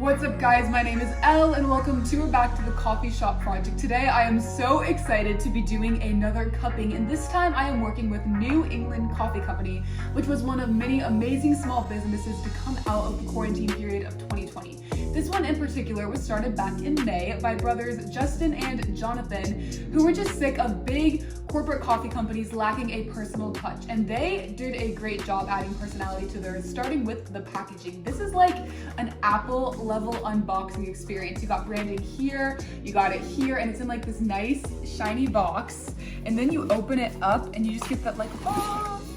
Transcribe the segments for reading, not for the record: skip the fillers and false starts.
What's up guys, my name is Elle and welcome to or back to the coffee shop project. Today I am so excited to be doing another cupping, and this time I am working with New England Coffee Company, which was one of many amazing small businesses to come out of the quarantine period of 2020. This one in particular was started back in May by brothers Justin and Jonathan, who were just sick of big corporate coffee companies lacking a personal touch, and they did a great job adding personality to theirs, starting with the packaging. This is like an Apple level unboxing experience. You got branding here, you got it here, and it's in like this nice shiny box, and then you open it up and you just get that like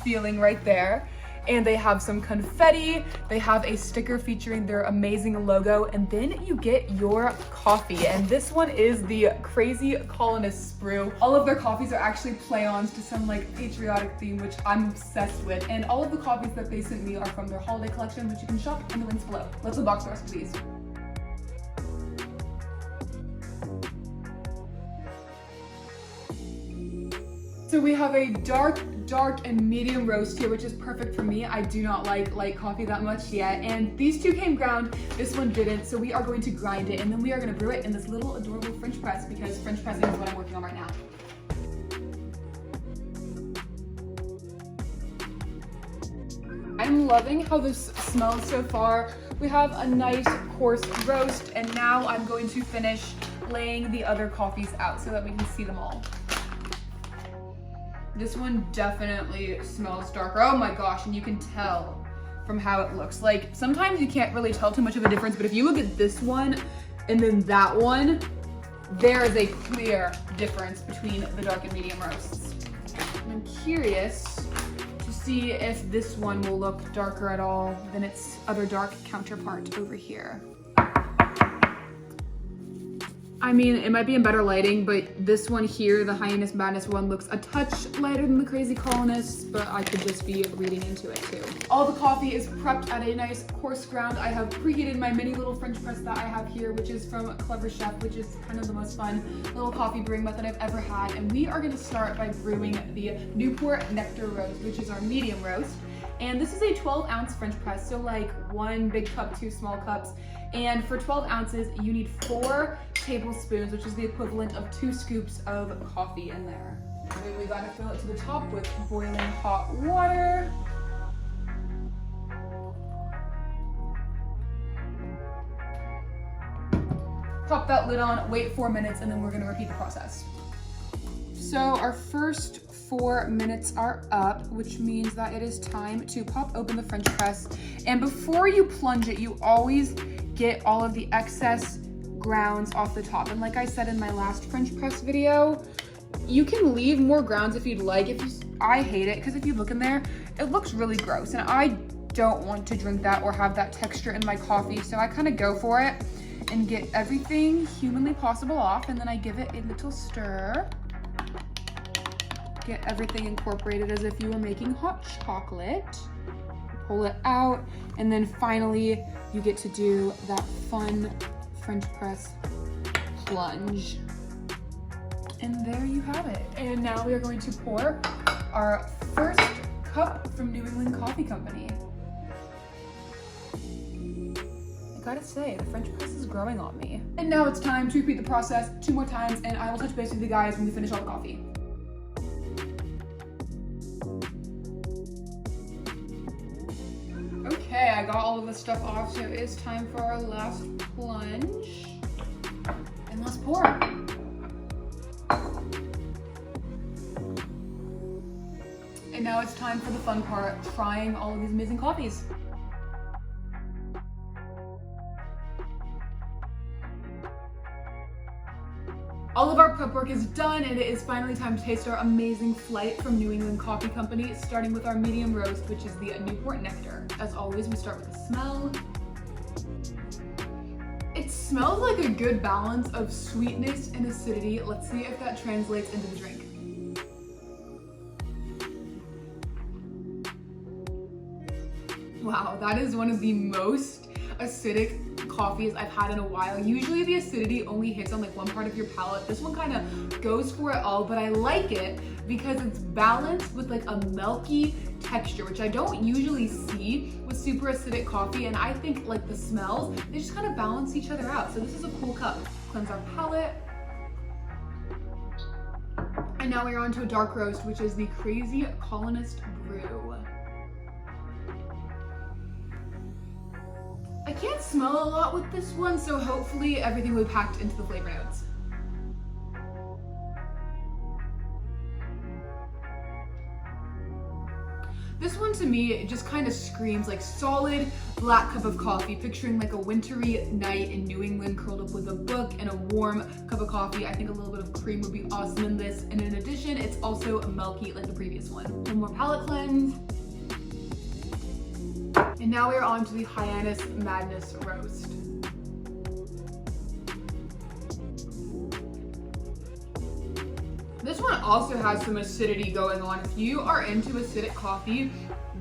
feeling right there. And they have some confetti, they have a sticker featuring their amazing logo, and then you get your coffee. And this one is the Crazy Colonists Brew. All of their coffees are actually play-ons to some like patriotic theme, which I'm obsessed with. And all of the coffees that they sent me are from their holiday collection, which you can shop in the links below. Let's unbox the rest of these. So we have a dark and medium roast here, which is perfect for me. I do not like light coffee that much yet. And these two came ground, this one didn't. So we are going to grind it and then we are gonna brew it in this little adorable French press, because French pressing is what I'm working on right now. I'm loving how this smells so far. We have a nice coarse roast, and now I'm going to finish laying the other coffees out so that we can see them all. This one definitely smells darker. Oh my gosh, and you can tell from how it looks. Like, sometimes you can't really tell too much of a difference, but if you look at this one and then that one, there is a clear difference between the dark and medium roasts. And I'm curious to see if this one will look darker at all than its other dark counterpart over here. I mean, it might be in better lighting, but this one here, the Hyannis Madness one, looks a touch lighter than the Crazy Colonists, but I could just be reading into it too. All the coffee is prepped at a nice coarse ground. I have preheated my mini little French press that I have here, which is from Clever Chef, which is kind of the most fun little coffee brewing method I've ever had. And we are gonna start by brewing the Newport Nectar roast, which is our medium roast. And this is a 12-ounce French press, so like 1 big cup, 2 small cups. And for 12 ounces, you need 4 tablespoons, which is the equivalent of 2 scoops of coffee in there. And then we gotta fill it to the top with boiling hot water. Pop that lid on, wait 4 minutes, and then we're gonna repeat the process. So our first 4 minutes are up, which means that it is time to pop open the French press. And before you plunge it, you always get all of the excess grounds off the top. And like I said in my last French press video, you can leave more grounds if you'd like. I hate it, because if you look in there, it looks really gross. And I don't want to drink that or have that texture in my coffee. So I kind of go for it and get everything humanly possible off. And then I give it a little stir. Get everything incorporated as if you were making hot chocolate. Pull it out, and then finally you get to do that fun French press plunge. And there you have it. And now we are going to pour our first cup from New England Coffee Company. I gotta say, the French press is growing on me. And now it's time to repeat the process 2 more times, and I will touch base with you guys when we finish all the coffee. Okay, I got all of this stuff off, so it is time for our last plunge. And let's pour. And now it's time for the fun part, trying all of these amazing coffees. All of our prep work is done, and it is finally time to taste our amazing flight from New England Coffee Company, starting with our medium roast, which is the Newport Nectar. As always, we start with the smell. It smells like a good balance of sweetness and acidity. Let's see if that translates into the drink. Wow, that is one of the most acidic coffees I've had in a while. Usually the acidity only hits on like one part of your palate. This one kind of goes for it all, but I like it because it's balanced with like a milky texture, which I don't usually see with super acidic coffee. And I think like the smells, they just kind of balance each other out. So this is a cool cup. Cleanse our palate. And now we're on to a dark roast, which is the Crazy Colonist Brew. I can't smell a lot with this one, so hopefully everything will be packed into the flavor notes. This one to me, it just kind of screams like solid black cup of coffee, picturing like a wintry night in New England curled up with a book and a warm cup of coffee. I think a little bit of cream would be awesome in this. And in addition, it's also milky like the previous one. One more palate cleanse. And now we are on to the Hyannis Madness roast. This one also has some acidity going on. If you are into acidic coffee,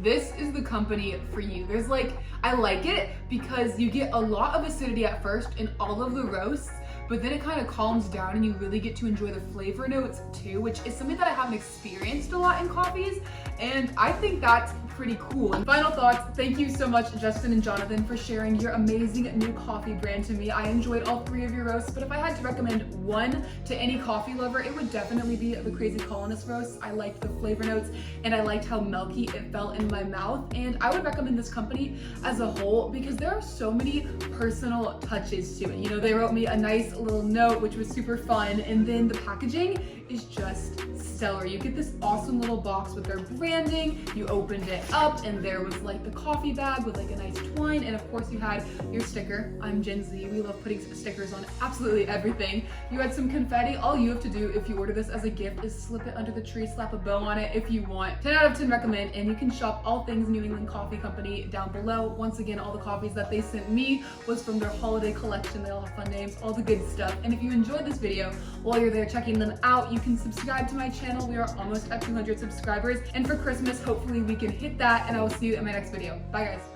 this is the company for you. There's like, I like it because you get a lot of acidity at first in all of the roasts, but then it kind of calms down and you really get to enjoy the flavor notes too, which is something that I haven't experienced a lot in coffees. And I think that's pretty cool. And final thoughts, thank you so much, Justin and Jonathan, for sharing your amazing new coffee brand to me. I enjoyed all 3 of your roasts, but if I had to recommend one to any coffee lover, it would definitely be the Crazy Colonist roast. I liked the flavor notes and I liked how milky it felt in my mouth. And I would recommend this company as a whole because there are so many personal touches to it. You know, they wrote me a nice little note, which was super fun. And then the packaging is just stellar. You get this awesome little box with their branding. You opened it up and there was like the coffee bag with like a nice twine, and of course you had your sticker. I'm Gen Z, we love putting stickers on absolutely everything. You had some confetti. All you have to do if you order this as a gift is slip it under the tree, slap a bow on it if you want. 10 out of 10 recommend, and you can shop all things New England Coffee Company down below. Once again, all the coffees that they sent me was from their holiday collection. They all have fun names, all the good stuff. And if you enjoyed this video, while you're there checking them out, you can subscribe to my channel. We are almost at 200 subscribers, and for Christmas hopefully we can hit that, and I will see you in my next video. Bye guys.